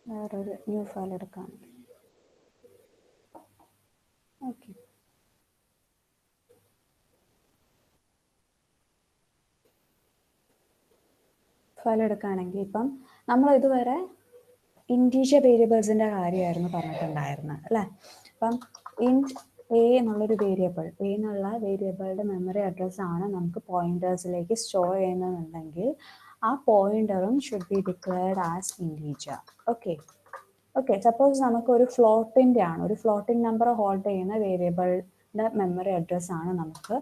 വേറൊരു new file എടുക്കാം. Okay, file എടുക്കുകയാണെങ്കിൽ ഇപ്പം നമ്മൾ ഇതുവരെ ഇൻറ്റീജർ വേരിയബിൾസിൻ്റെ കാര്യമായിരുന്നു പറഞ്ഞിട്ടുണ്ടായിരുന്നത് അല്ലേ. അപ്പം ഇൻറ്റ് എ എന്നുള്ളൊരു വേരിയബിൾ, എ എന്നുള്ള വേരിയബിളുടെ മെമ്മറി അഡ്രസ്സാണ് നമുക്ക് പോയിന്റേഴ്സിലേക്ക് സ്റ്റോർ ചെയ്യുന്നതെന്നുണ്ടെങ്കിൽ ആ പോയിന്ററും should be declared as integer. Okay okay, suppose നമുക്കൊരു ഫ്ലോട്ടിൻ്റെ ആണ്, ഒരു ഫ്ലോട്ടിംഗ് നമ്പർ ഹോൾഡ് ചെയ്യുന്ന വേരിയബിളിൻ്റെ മെമ്മറി അഡ്രസ്സാണ് നമുക്ക്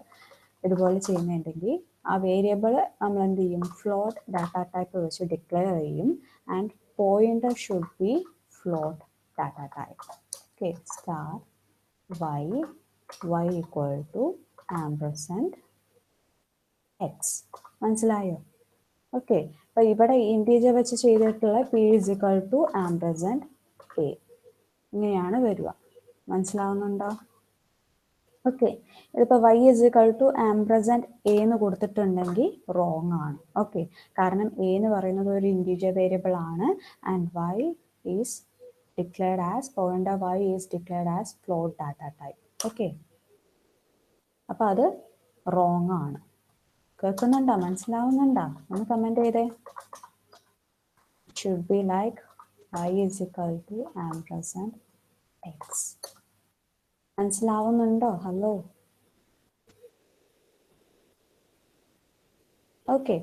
ഇതുപോലെ ചെയ്യുന്നുണ്ടെങ്കിൽ ആ വേരിയബിൾ നമ്മൾ എന്ത് ചെയ്യും, ഫ്ലോട്ട് ഡാറ്റ ടൈപ്പ് വെച്ച് ഡിക്ലെയർ ചെയ്യും. And pointer should be float data type. Okay, star y equal to ampersand X. മനസ്സിലായോ? ഓക്കെ, അപ്പൊ ഇവിടെ ഇൻറ്റീജർ വെച്ച് ചെയ്തിട്ടുള്ള p is equal to ampersand A ഇങ്ങനെയാണ് വരിക. മനസ്സിലാവുന്നുണ്ടോ? ഓക്കെ, ഇതിപ്പോൾ y is equal to ampersand A എന്ന് കൊടുത്തിട്ടുണ്ടെങ്കിൽ റോങ് ആണ്. ഓക്കെ, കാരണം എ എന്ന് പറയുന്നത് ഒരു ഇൻറ്റീജർ വേരിയബിൾ ആണ്. And y is declared as, pointer y is declared as float data type. Okay, അപ്പോൾ അത് റോങ് ആണ്. കേൾക്കുന്നുണ്ടോ? മനസ്സിലാവുന്നുണ്ടോ? ഒന്ന് കമൻറ്റ് ചെയ്തേ. Should be like y is equal to ampersand X. മനസ്സിലാവുന്നുണ്ടോ? ഹലോ. ഓക്കെ,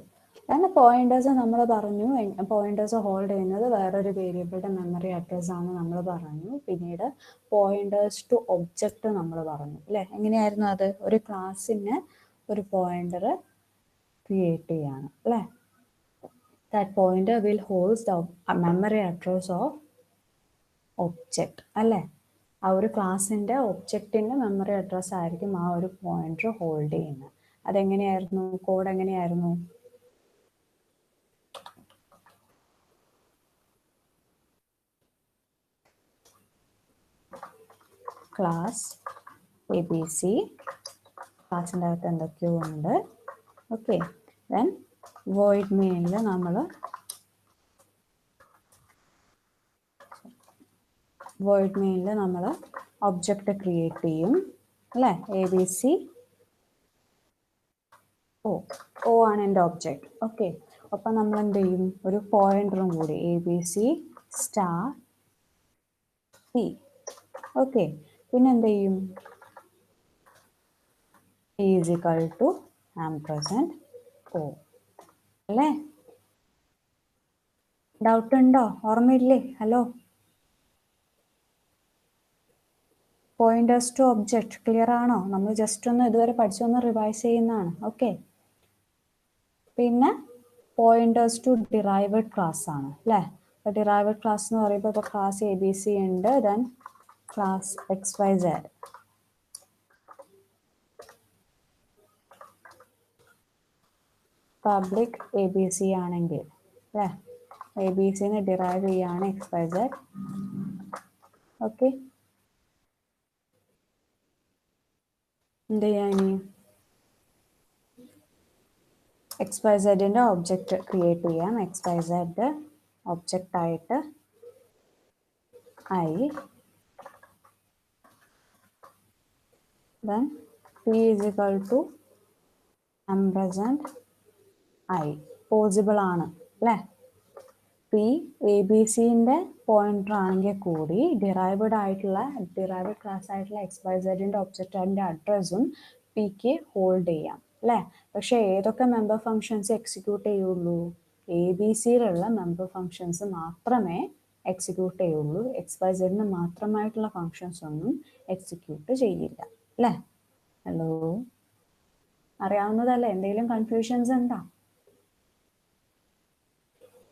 കാരണം പോയിന്റേഴ്സ് നമ്മൾ പറഞ്ഞു, പോയിന്റേഴ്സ് ഹോൾഡ് ചെയ്യുന്നത് വേറൊരു വേരിയബിളുടെ മെമ്മറി അഡ്രസ് ആണ് നമ്മൾ പറഞ്ഞു. പിന്നീട് പോയിന്റേഴ്സ് ടു ഒബ്ജക്റ്റ് നമ്മൾ പറഞ്ഞു അല്ലേ. എങ്ങനെയായിരുന്നു അത്? ഒരു ക്ലാസ്സിന് ഒരു പോയിന്റർ ക്രിയേറ്റ് ചെയ്യാണ് അല്ലേ. That pointer will hold the memory address of object അല്ലേ. ആ ഒരു ക്ലാസ്സിൻ്റെ ഒബ്ജക്റ്റിൻ്റെ മെമ്മറി അഡ്രസ് ആയിരിക്കും ആ ഒരു പോയിന്റർ ഹോൾഡ് ചെയ്യുന്നത്. അതെങ്ങനെയായിരുന്നു? കോഡ് എങ്ങനെയായിരുന്നു? ക്ലാസ് ABC, ക്ലാസ്സിൻ്റെ അകത്ത് എന്തൊക്കെയോ ഉണ്ട്. ഓക്കെ, ദെൻ വോയിഡ് മെയിനിൽ നമ്മൾ ഒബ്ജക്റ്റ് ക്രിയേറ്റ് ചെയ്യും അല്ലേ. ABC ഓ ആണ് എൻ്റെ ഒബ്ജക്റ്റ്. ഓക്കെ, അപ്പം നമ്മൾ എന്ത് ചെയ്യും, ഒരു പോയിന്ററും കൂടി ABC സ്റ്റാർ P. ഓക്കെ, പിന്നെ എന്ത് ചെയ്യും, P is equal to ampersand O അല്ലേ. ഡൗട്ട് ഉണ്ടോ? ഓർമ്മയില്ലേ? Hello. Pointers to object clear ആണോ? നമ്മൾ ജസ്റ്റ് ഒന്ന് ഇതുവരെ പഠിച്ചൊന്ന് റിവൈസ് ചെയ്യുന്നതാണ്. ഓക്കെ, പിന്നെ പോയിന്റേഴ്സ് ടു ഡിറൈവഡ് ക്ലാസ് ആണ് അല്ലേ. അപ്പോൾ ഡിറൈവഡ് ക്ലാസ് എന്ന് പറയുമ്പോൾ ഇപ്പോൾ ക്ലാസ് ABC ഉണ്ട്, then class XYZ. Public ABC ആണെങ്കിൽ അല്ലേ, ABCന്ന് ഡിറൈവ് ചെയ്യാണ് XYZ. ഓക്കെ, എന്ത് ചെയ്യാം ഇനി, XYZൻ്റെ ഒബ്ജക്റ്റ് ക്രിയേറ്റ് ചെയ്യാം. XYZ ഒബ്ജക്റ്റ് ആയിട്ട് I, then P is equal to ampersand I. Possible ആണ് അല്ലേ. P ABCൻ്റെ പോയിന്റർ ആണെങ്കിൽ കൂടി ഡിറൈവഡ് ക്ലാസ് ആയിട്ടുള്ള XYZൻ്റെ ഒബ്ജക്റ്റിൻ്റെ അഡ്രസ്സും പിക്ക് ഹോൾഡ് ചെയ്യാം അല്ലേ. പക്ഷെ ഏതൊക്കെ മെമ്പർ ഫങ്ഷൻസ് എക്സിക്യൂട്ട് ചെയ്യുള്ളൂ? ABCയിലുള്ള മെമ്പർ ഫങ്ഷൻസ് മാത്രമേ എക്സിക്യൂട്ട് ചെയ്യുള്ളൂ. XYZന് മാത്രമായിട്ടുള്ള ഫങ്ഷൻസ് ഒന്നും എക്സിക്യൂട്ട് ചെയ്യില്ല അല്ലേ. ഹലോ, അറിയാവുന്നതല്ലേ? എന്തെങ്കിലും കൺഫ്യൂഷൻസ് ഉണ്ടോ?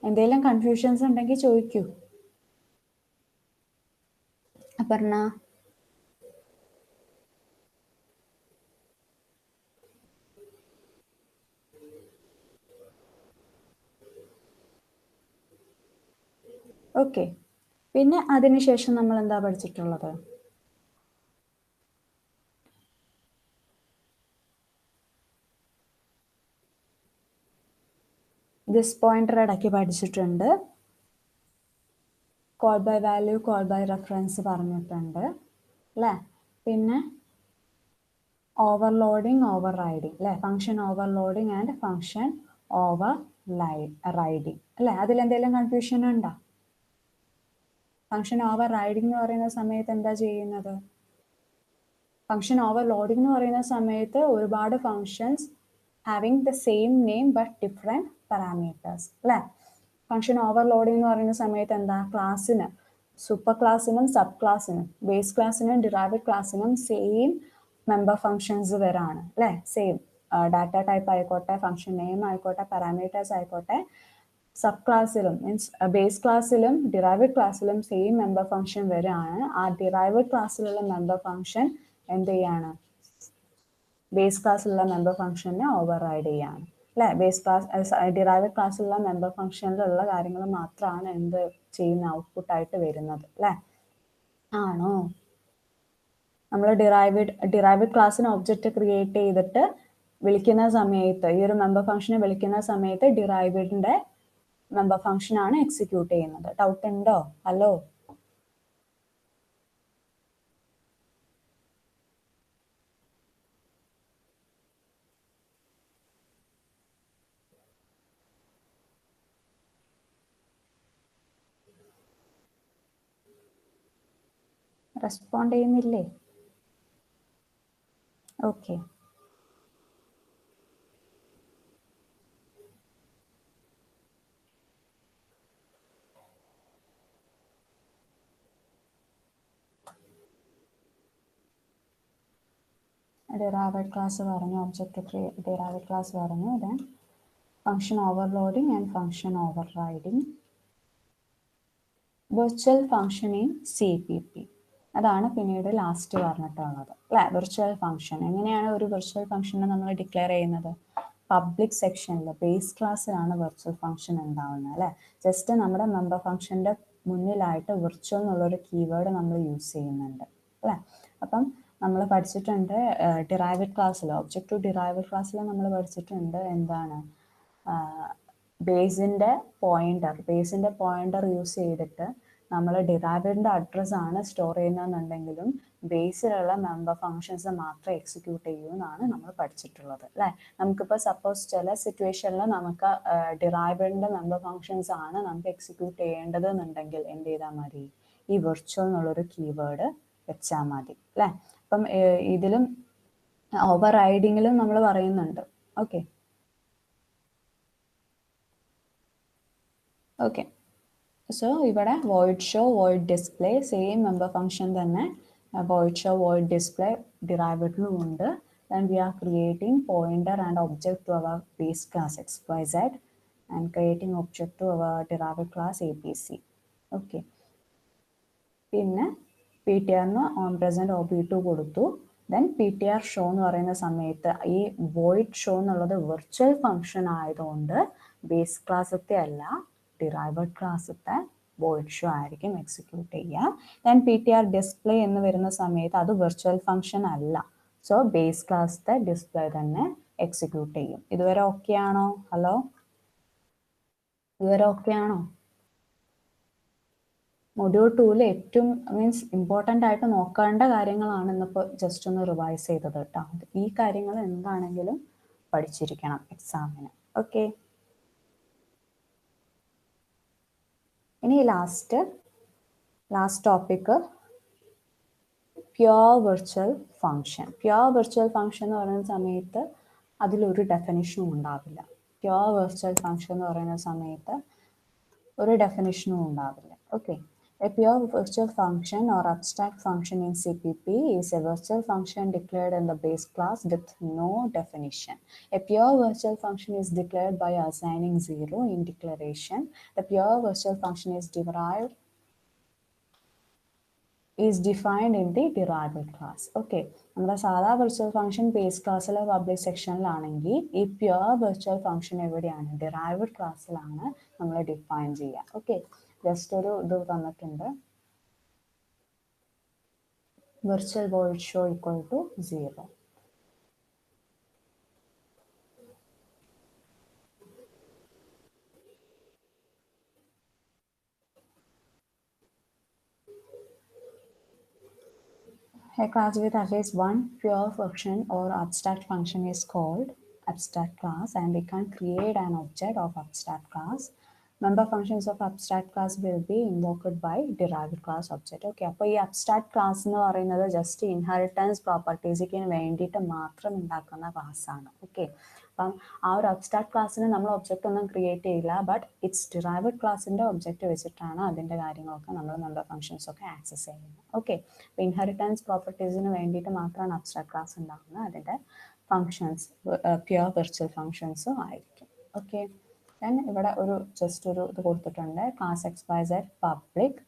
എന്തെങ്കിലും കൺഫ്യൂഷൻസ് ഉണ്ടെങ്കിൽ ചോദിക്കൂ. അപർണ, ഓക്കെ. പിന്നെ അതിനുശേഷം നമ്മൾ എന്താ പഠിച്ചിട്ടുള്ളത്? ദിസ് പോയിന്റർ ഇടയ്ക്ക് പഠിച്ചിട്ടുണ്ട്. Call by value, call by reference പറഞ്ഞിട്ടുണ്ട് അല്ലേ. പിന്നെ ഓവർലോഡിങ്, ഓവർ റൈഡിങ് അല്ലേ, function overloading and function overriding അല്ലേ. അതിലെന്തെങ്കിലും കൺഫ്യൂഷൻ ഉണ്ടോ? ഫംഗ്ഷൻ ഓവർ റൈഡിങ് എന്ന് പറയുന്ന സമയത്ത് എന്താ ചെയ്യുന്നത്? ഫംഗ്ഷൻ ഓവർലോഡിങ് എന്ന് പറയുന്ന സമയത്ത് ഒരുപാട് functions having the same name but different parameters അല്ലേ. ഫംഗ്ഷൻ ഓവർലോഡിങ് എന്ന് പറയുന്ന സമയത്ത് എന്താ, ക്ലാസ്സിന് സൂപ്പർ ക്ലാസ്സിനും സബ് ക്ലാസ്സിനും ബേസ് ക്ലാസ്സിനും ഡിറൈവഡ് ക്ലാസ്സിനും സെയിം മെമ്പർ ഫംഗ്ഷൻസ് വരാണ് അല്ലേ. സെയിം ഡാറ്റ ടൈപ്പ് ആയിക്കോട്ടെ, ഫംഗ്ഷൻ നെയിം ആയിക്കോട്ടെ, പാരാമീറ്റേഴ്സ് ആയിക്കോട്ടെ, സബ് ക്ലാസ്സിലും മീൻസ് ബേസ് ക്ലാസ്സിലും ഡിറൈവഡ് ക്ലാസ്സിലും സെയിം മെമ്പർ ഫംഗ്ഷൻ വരികയാണ്. ആ ഡിറൈവഡ് ക്ലാസ്സിലുള്ള മെമ്പർ ഫംഗ്ഷൻ എന്ത് ചെയ്യാണ്, ബേസ് ക്ലാസ്സിലുള്ള മെമ്പർ ഫംഗ്ഷനെ ഓവർ റൈഡ് ചെയ്യാണ് അല്ലേ. ബേസ് ക്ലാസ് ഡിറൈവഡ് ക്ലാസ്സിലുള്ള മെമ്പർ ഫംഗ്ഷനിലുള്ള കാര്യങ്ങൾ മാത്രമാണ് എന്ത് ചെയ്യുന്ന ഔട്ട്പുട്ടായിട്ട് വരുന്നത് അല്ലേ. ആണോ? നമ്മൾ ഡിറൈവഡ് ക്ലാസ്സിന് ഒബ്ജക്റ്റ് ക്രിയേറ്റ് ചെയ്തിട്ട് വിളിക്കുന്ന സമയത്ത്, ഈ ഒരു മെമ്പർ ഫംഗ്ഷനെ വിളിക്കുന്ന സമയത്ത് ഡിറൈവഡിന്റെ മെമ്പർ ഫംഗ്ഷൻ ആണ് എക്സിക്യൂട്ട് ചെയ്യുന്നത്. ഡൗട്ട് ഉണ്ടോ? ഹലോ, റെസ്പോണ്ട് ചെയ്യുന്നില്ലേ? ഓക്കെ, ഡിറൈവഡ് ക്ലാസ് പറഞ്ഞു, ഒബ്ജക്റ്റ് ഡിറൈവഡ് ക്ലാസ് പറഞ്ഞു, then function overloading and function over riding, virtual function in CPP, അതാണ് പിന്നീട് ലാസ്റ്റ് പറഞ്ഞിട്ടുള്ളത് അല്ലേ. വിർച്വൽ ഫംഗ്ഷൻ എങ്ങനെയാണ് ഒരു വിർച്വൽ ഫംഗ്ഷനെ നമ്മൾ ഡിക്ലെയർ ചെയ്യുന്നത്? പബ്ലിക് സെക്ഷനിൽ ബേസ് ക്ലാസ്സിലാണ് വിർച്വൽ ഫംഗ്ഷൻ ഉണ്ടാവുന്നത് അല്ലേ. ജസ്റ്റ് നമ്മുടെ മെമ്പർ ഫംഗ്ഷൻ്റെ മുന്നിലായിട്ട് വിർച്വൽ എന്നുള്ളൊരു കീവേഡ് നമ്മൾ യൂസ് ചെയ്യുന്നുണ്ട് അല്ലേ. അപ്പം നമ്മൾ പഠിച്ചിട്ടുണ്ട് ഡിറൈവഡ് ക്ലാസ്സിൽ, ഒബ്ജക്റ്റ് ടു ഡിറൈവഡ് ക്ലാസ്സിൽ നമ്മൾ പഠിച്ചിട്ടുണ്ട് എന്താണ്, ബേസിൻ്റെ പോയിന്റർ യൂസ് ചെയ്തിട്ട് നമ്മൾ ഡിറൈവഡിൻ്റെ അഡ്രസ്സ് ആണ് സ്റ്റോർ ചെയ്യുന്നതെന്നുണ്ടെങ്കിലും ബേസിലുള്ള മെമ്പർ ഫങ്ഷൻസ് മാത്രമേ എക്സിക്യൂട്ട് ചെയ്യൂ എന്നാണ് നമ്മൾ പഠിച്ചിട്ടുള്ളത് അല്ലേ. നമുക്കിപ്പോൾ സപ്പോസ് ചില സിറ്റുവേഷനിൽ നമുക്ക് ഡിറൈവഡിൻ്റെ മെമ്പർ ഫങ്ഷൻസ് ആണ് നമുക്ക് എക്സിക്യൂട്ട് ചെയ്യേണ്ടത് എന്നുണ്ടെങ്കിൽ എന്ത് ചെയ്താൽ മതി, ഈ വിർച്വൽ എന്നുള്ളൊരു കീവേഡ് വെച്ചാൽ മതി അല്ലേ. അപ്പം ഇതിലും ഓവർ റൈഡിങ്ങിലും നമ്മൾ പറയുന്നുണ്ട്. ഓക്കെ ഓക്കെ സോ ഇവിടെ void show, void display same member function തന്നെ void show, void display ഡിറൈവഡിലും ഉണ്ട്. Then we are creating pointer and object to our base class XYZ and creating object to our derived class APC. Okay. പിന്നെ PTRന് on present OP2 കൊടുത്തു. Then PTR show എന്ന് പറയുന്ന സമയത്ത് ഈ void show എന്നുള്ളത് virtual function ആയതുകൊണ്ട് base ക്ലാസ്സത്തെ അല്ല derived ക്ലാസ്സത്തെ void show ആയിരിക്കും എക്സിക്യൂട്ട് ചെയ്യുക. ദെൻ PTR ഡിസ്പ്ലേ എന്ന് വരുന്ന സമയത്ത് അത് വിർച്വൽ ഫംഗ്ഷൻ അല്ല, സോ ബേസ് ക്ലാസ്സത്തെ ഡിസ്പ്ലേ തന്നെ എക്സിക്യൂട്ട് ചെയ്യും. ഇതുവരെ ഓക്കെ ആണോ? ഹലോ, ഇതുവരെ ഓക്കെ ആണോ? മൊഡ്യൂൾ 2 ഏറ്റവും മീൻസ് ഇമ്പോർട്ടൻ്റ് ആയിട്ട് നോക്കേണ്ട കാര്യങ്ങളാണ് ഇന്നിപ്പോൾ ജസ്റ്റ് ഒന്ന് റിവൈസ് ചെയ്തത് കേട്ടോ. ഈ കാര്യങ്ങൾ എന്താണെങ്കിലും പഠിച്ചിരിക്കണം എക്സാമിന്. ഓക്കെ, ഇനി last topic pure virtual function. Pure virtual function എന്ന് പറയുന്ന സമയത്ത് അതിലൊരു ഡെഫിനിഷനും ഉണ്ടാവില്ല. പ്യുവർ വിർച്വൽ ഫംഗ്ഷൻ എന്ന് പറയുന്ന സമയത്ത് ഒരു ഡെഫിനിഷനും ഉണ്ടാവില്ല. Okay, a pure virtual function or abstract function in CPP is a virtual function declared in the base class with no definition. A pure virtual function is declared by assigning 0 in declaration. The pure virtual function is defined in the derived class. Okay, നമ്മുടെ സാധാ virtual function base ക്ലാസ്സിലെ public സെക്ഷനിലാണെങ്കിൽ ഈ pure virtual function എവിടെയാണ്, derived ക്ലാസ്സിലാണ് നമ്മൾ define ചെയ്യുക. Okay, just ഒരു ഇത് തന്നിട്ടുണ്ട്, virtual void show equal to 0. A class with at least one pure function or abstract function is called abstract class, and we can create an object of abstract class. Member functions of abstract class will be invoked by derived class object. Okay, അപ്പോൾ ഈ abstract class എന്ന് പറയുന്നത് just inheritance പ്രോപ്പർട്ടീസിന് വേണ്ടിയിട്ട് മാത്രം ഉണ്ടാക്കുന്ന class ആണ്. Okay, അപ്പം ആ ഒരു അബ്സ്ട്രാക്ട് ക്ലാസ്സിന് നമ്മൾ ഒബ്ജക്റ്റ് ഒന്നും ക്രിയേറ്റ് ചെയ്യില്ല, ബട്ട് ഇറ്റ്സ് ഡിറൈവഡ് ക്ലാസ്സിൻ്റെ ഒബ്ജക്റ്റ് വെച്ചിട്ടാണ് അതിൻ്റെ കാര്യങ്ങളൊക്കെ നമ്മൾ മെമ്പർ ഫംഗ്ഷൻസ് ഒക്കെ ആക്സസ് ചെയ്യുന്നത്. ഓക്കെ, അപ്പോൾ ഇൻഹെറിറ്റൻസ് പ്രോപ്പർട്ടീസിന് വേണ്ടിയിട്ട് മാത്രമാണ് അബ്സ്ട്രാക്ട് ക്ലാസ് ഉണ്ടാകുന്നത്. അതിൻ്റെ ഫങ്ഷൻസ് പ്യുവർ വിർച്വൽ ഫങ്ഷൻസും ആയിരിക്കും. ഓക്കെ, ദെൻ ഇവിടെ ഒരു ജസ്റ്റ് ഒരു ഇത് കൊടുത്തിട്ടുണ്ട്, class XYZ public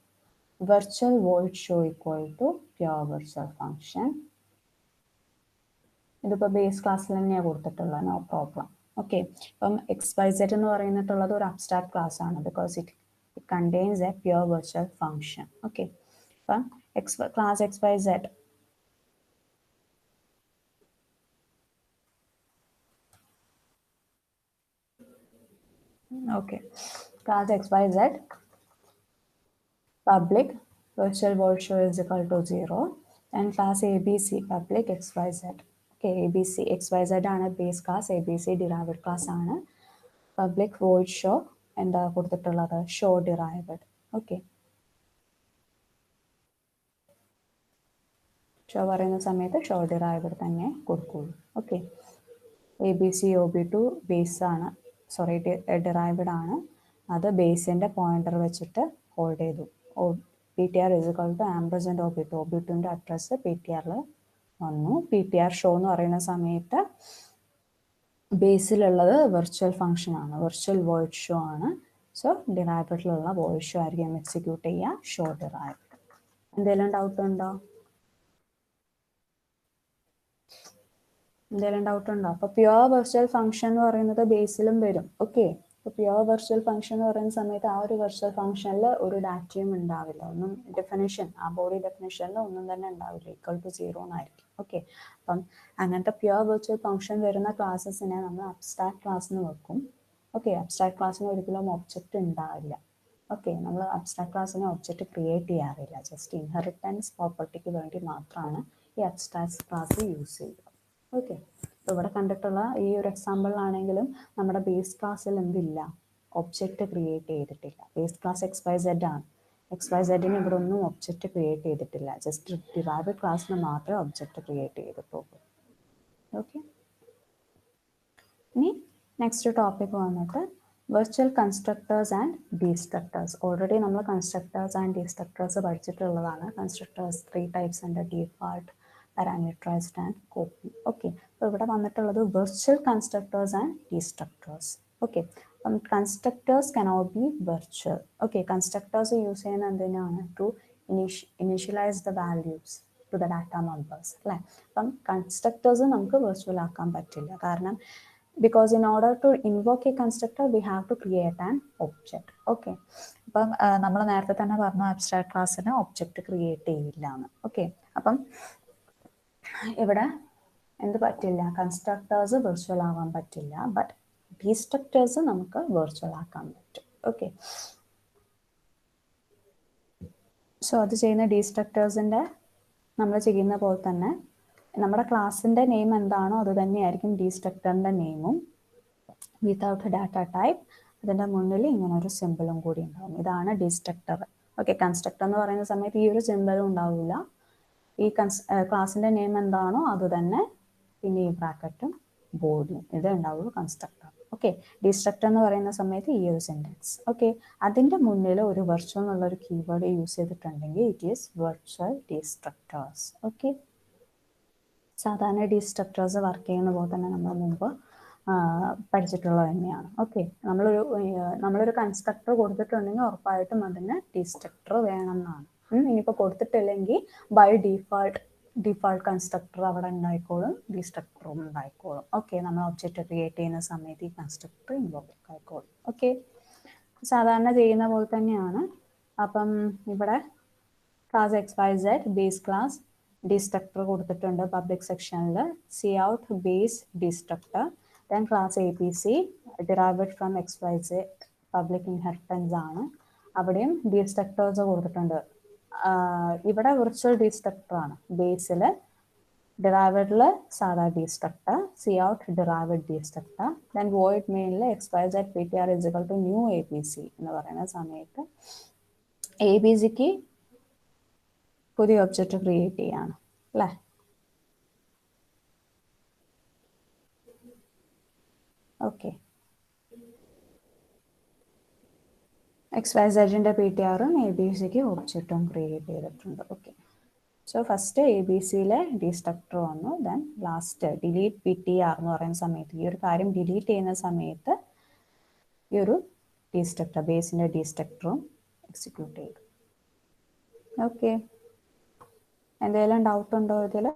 virtual void show equal to pure virtual function. ഇതിപ്പോൾ ബേസ് ക്ലാസ്സിൽ തന്നെയാണ് കൊടുത്തിട്ടുള്ളത്, നോ പ്രോബ്ലം. ഓക്കെ, ഇപ്പം XYZ എന്ന് പറയുന്നിട്ടുള്ളത് ഒരു അബ്സ്ട്രാക്ട് ക്ലാസ് ആണ്, because it contains a pure virtual function. Okay, അപ്പം class XYZ okay, class XYZ public virtual void show is equal to 0, and class ABC public XYZ. Okay, ABC XYZ ആണ് base class, ABC derived class ആണ്. Public void show എന്താ കൊടുത്തിട്ടുള്ളത്, show derived. Okay, show പറയുന്ന സമയത്ത് show derived തന്നെ കൊടുക്കുള്ളൂ. ഓക്കെ, ABC OB2 base ആണ്, സോറി ഡിറൈവഡ് ആണ്, അത് ബേസിൻ്റെ പോയിന്റർ വെച്ചിട്ട് ഹോൾഡ് ചെയ്തു. PTR is equal to ampersand OB2, OB2ൻ്റെ അഡ്രസ്സ് PTRൽ വന്നു. PTR ഷോ എന്ന് പറയുന്ന സമയത്ത് ബേസിലുള്ളത് വെർച്വൽ ഫങ്ഷൻ ആണ്, വെർച്വൽ വോയിഡ് ഷോ ആണ്. സോ ഡിറൈവഡിലുള്ള വോയിഡ് ഷോ ആയിരിക്കും എക്സിക്യൂട്ട് ചെയ്യുക, ഷോ ഡിറൈവഡ്. എന്തെങ്കിലും ഡൗട്ട് ഉണ്ടോ? എന്തെങ്കിലും ഡൗട്ട് ഉണ്ടോ? അപ്പോൾ പ്യുവർ വെർച്വൽ ഫംഗ്ഷൻ എന്ന് പറയുന്നത് ബേസിലും വരും. ഓക്കെ, അപ്പോൾ പ്യുവർ വെർച്വൽ ഫംഗ്ഷൻ എന്ന് പറയുന്ന സമയത്ത് ആ ഒരു വെർച്വൽ ഫംഗ്ഷനിൽ ഒരു ഡാറ്റയും ഉണ്ടാവില്ല, ഒന്നും ഡെഫിനിഷൻ, ആ ബോഡി ഡെഫിനിഷനിൽ ഒന്നും തന്നെ ഉണ്ടാവില്ല, ഈക്വൽ ടു 0 എന്നായിരിക്കും. ഓക്കെ, അപ്പം അങ്ങനത്തെ പ്യുവർ വെർച്വൽ ഫംഗ്ഷൻ വരുന്ന ക്ലാസ്സസിനെ നമ്മൾ അബ്സ്ട്രാക്ട് ക്ലാസ് എന്ന് വെക്കും. ഓക്കെ, അബ്സ്ട്രാക്ട് ക്ലാസ്സിന് ഒരിക്കലും ഒബ്ജക്റ്റ് ഉണ്ടാവില്ല. ഓക്കെ, നമ്മൾ അബ്സ്ട്രാക്ട് ക്ലാസ്സിന് ഒബ്ജക്റ്റ് ക്രിയേറ്റ് ചെയ്യാറില്ല, ജസ്റ്റ് ഇൻഹെറിറ്റൻസ് പ്രോപ്പർട്ടിക്ക് വേണ്ടി മാത്രമാണ് ഈ അബ്സ്ട്രാക്ട് ക്ലാസ് യൂസ് ചെയ്യുക. ഓക്കെ, അപ്പോൾ ഇവിടെ കണ്ടിട്ടുള്ള ഈ ഒരു എക്സാമ്പിളിലാണെങ്കിലും നമ്മുടെ ബേസ് ക്ലാസ്സിൽ എന്തില്ല, ഒബ്ജക്റ്റ് ക്രിയേറ്റ് ചെയ്തിട്ടില്ല. ബേസ് ക്ലാസ് XYZ ആണ്, XYZന് ഇവിടെ ഒന്നും ഒബ്ജക്റ്റ് ക്രിയേറ്റ് ചെയ്തിട്ടില്ല, ജസ്റ്റ് ഡിറൈവഡ് ക്ലാസ്സിന് മാത്രമേ ഒബ്ജക്റ്റ് ക്രിയേറ്റ് ചെയ്തിട്ടുള്ളൂ. ഓക്കെ, ഇനി നെക്സ്റ്റ് ടോപ്പിക് വന്നിട്ട് വെർച്വൽ കൺസ്ട്രക്ടേഴ്സ് ആൻഡ് ഡീസ്ട്രക്ടേഴ്സ്. ഓൾറെഡി നമ്മൾ കൺസ്ട്രക്ടേഴ്സ് ആൻഡ് ഡീസ്ട്രക്ടേഴ്സ് പഠിച്ചിട്ടുള്ളതാണ്. കൺസ്ട്രക്ടേഴ്സ് 3 types ഉണ്ട്, default, parameterized and copy. Okay, അപ്പോൾ ഇവിടെ വന്നിട്ടുള്ളത് വെർച്വൽ കൺസ്ട്രക്ടേഴ്സ് ആൻഡ് ഡീസ്ട്രക്ടേഴ്സ്. ഓക്കെ, അപ്പം constructors cannot be virtual. Okay, constructors use ചെയ്യുന്നത് എന്തിനാണ്, to initialise the values to the data members അല്ലേ. അപ്പം കൺസ്ട്രക്ടേഴ്സ് നമുക്ക് വെർച്വൽ ആക്കാൻ പറ്റില്ല, കാരണം because in order to invoke a constructor we have to create an object. Okay, അപ്പം നമ്മൾ നേരത്തെ തന്നെ പറഞ്ഞു അബ്സ്ട്രാക്ട് ക്ലാസ്സിന് ഒബ്ജക്റ്റ് ക്രിയേറ്റ് ചെയ്യില്ല എന്ന്. ഓക്കെ, അപ്പം ഇവിടെ എന്ത് പറ്റില്ല, കൺസ്ട്രക്ടേഴ്സ് വെർച്വൽ ആവാൻ പറ്റില്ല, ബട്ട് ഡീസ്ട്രക്ടേഴ്സ് നമുക്ക് വെർച്വൽ ആക്കാൻ പറ്റും. ഓക്കെ, സോ അത് ചെയ്യുന്ന ഡീസ്ട്രക്ടേഴ്സിൻ്റെ നമ്മൾ ചെയ്യുന്ന പോലെ തന്നെ നമ്മുടെ ക്ലാസ്സിൻ്റെ നെയിം എന്താണോ അത് തന്നെയായിരിക്കും ഡീസ്ട്രക്ടറിൻ്റെ നെയിമും, വിതൗട്ട് ഡാറ്റ ടൈപ്പ്. അതിൻ്റെ മുന്നിൽ ഇങ്ങനെ ഒരു സിമ്പിളും കൂടി ഉണ്ടാവും, ഇതാണ് ഡീസ്ട്രക്ടർ. ഓക്കെ, കൺസ്ട്രക്ടർ എന്ന് പറയുന്ന സമയത്ത് ഈ ഒരു സിമ്പിളും ഉണ്ടാവില്ല, ഈ ക്ലാസ്സിൻ്റെ നെയിം എന്താണോ അത് തന്നെ, പിന്നെ ഈ ബ്രാക്കറ്റും ബോഡിയും ഇത് ഉണ്ടാവുള്ളൂ കൺസ്ട്രക്ടർ. ഓക്കെ, ഡീസ്ട്രക്ടർ എന്ന് പറയുന്ന സമയത്ത് ഈ ഒരു സെൻറ്റൻസ്. ഓക്കെ, അതിൻ്റെ മുന്നിൽ ഒരു വെർച്വൽ എന്നുള്ളൊരു കീവേഡ് യൂസ് ചെയ്തിട്ടുണ്ടെങ്കിൽ ഇറ്റ് ഈസ് വെർച്വൽ ഡീസ്ട്രക്ടേഴ്സ്. ഓക്കെ, സാധാരണ ഡീസ്ട്രക്ടേഴ്സ് വർക്ക് ചെയ്യുന്ന പോലെ തന്നെ നമ്മൾ മുമ്പ് പഠിച്ചിട്ടുള്ളത് തന്നെയാണ്. ഓക്കെ, നമ്മളൊരു കൺസ്ട്രക്ടർ കൊടുത്തിട്ടുണ്ടെങ്കിൽ ഉറപ്പായിട്ടും അതിന് ഡീസ്ട്രക്ടർ വേണം എന്നാണ്. ഇനിയിപ്പോൾ കൊടുത്തിട്ടില്ലെങ്കിൽ ബൈ ഡിഫാൾട്ട് കൺസ്ട്രക്ടർ അവിടെ ഉണ്ടായിക്കോളും, ഡീസ്ട്രക്ടറും ഉണ്ടായിക്കോളും. ഓക്കെ, നമ്മൾ ഒബ്ജക്റ്റ് ക്രിയേറ്റ് ചെയ്യുന്ന സമയത്ത് ഈ കൺസ്ട്രക്ടർ ഇൻവോക്ക് ആയിക്കോളും. ഓക്കെ, സാധാരണ ചെയ്യുന്ന പോലെ തന്നെയാണ്. അപ്പം ഇവിടെ class XYZ base class destructor കൊടുത്തിട്ടുണ്ട് പബ്ലിക് സെക്ഷനിൽ, C out base destructor. Then class ABC derived from XYZ public inheritance ആണ്, അവിടെയും ഡീസ്ട്രക്ടേഴ്സ് കൊടുത്തിട്ടുണ്ട്. ഇവിടെ വിർച്വൽ ഡീസ്ട്രക്ടർ ആണ്. ബേസിൽ ഡിറൈവഡില് സാധാ destructor, C out derived destructor, then void മെയിനിൽ XYZ PTR is equal to new ABC എന്ന് പറയുന്ന സമയത്ത് ABCക്ക് പുതിയ ഒബ്ജക്റ്റ് ക്രിയേറ്റ് ചെയ്യാണ് അല്ലേ? ഓക്കെ, XYZന്റെ PTRഉം ABCക്ക് ഒബ്ജക്റ്റും ക്രിയേറ്റ് ചെയ്തിട്ടുണ്ട്. ഓക്കെ, സോ ഫസ്റ്റ് ABCയിലെ ഡീസ്ട്രക്ടർ വന്നു, ദെൻ ലാസ്റ്റ് ഡിലീറ്റ് PTR എന്ന് പറയുന്ന സമയത്ത് ഈ ഒരു കാര്യം ഡിലീറ്റ് ചെയ്യുന്ന സമയത്ത് ഈ ഒരു ഡീസ്ട്രക്ടർ ബേസിന്റെ ഡീസ്ട്രക്ടറും എക്സിക്യൂട്ട് ചെയ്തു. ഓക്കെ, എന്തെങ്കിലും ഡൗട്ട് ഉണ്ടോ ഇതിൽ?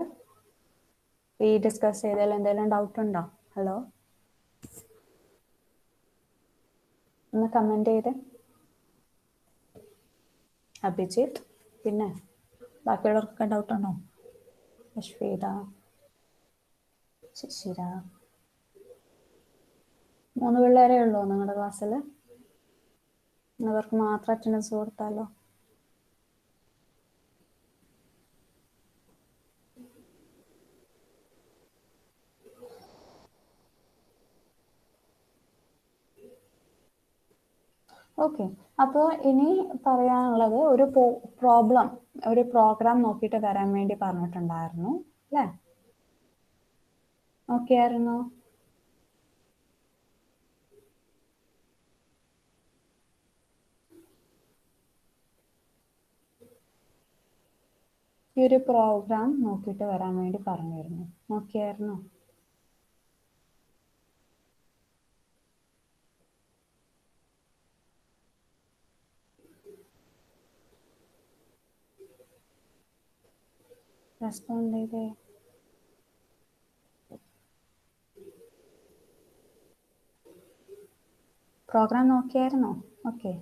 ഈ ഡിസ്കസ് ചെയ്തതിൽ എന്തെങ്കിലും ഡൗട്ട് ഉണ്ടോ? ഹലോ, ഒന്ന് കമന്റ് ചെയ്തേ. അഭിജിത്ത്, പിന്നെ ബാക്കിയുള്ളവർക്കൊക്കെ ഡൗട്ട് ഉണ്ടോ? അശ്വേത, ശിശിര, 3 പിള്ളേരേ ഉള്ളൂ നിങ്ങളുടെ ക്ലാസ്സിൽ? അവർക്ക് മാത്രം അറ്റൻഡൻസ് കൊടുത്താലോ? ഓക്കെ, അപ്പോൾ ഇനി പറയാനുള്ളത് ഒരു പ്രോഗ്രാം നോക്കിയിട്ട് വരാൻ വേണ്ടി പറഞ്ഞിട്ടുണ്ടായിരുന്നു അല്ലേ? നോക്കിയായിരുന്നു? ഈ ഒരു പ്രോഗ്രാം നോക്കിയിട്ട് വരാൻ വേണ്ടി പറഞ്ഞിരുന്നു, നോക്കിയായിരുന്നു? റെസ്പോണ്ട് ചെയ്തേ. പ്രോഗ്രാം നോക്കിയായിരുന്നോ? ഓക്കെ,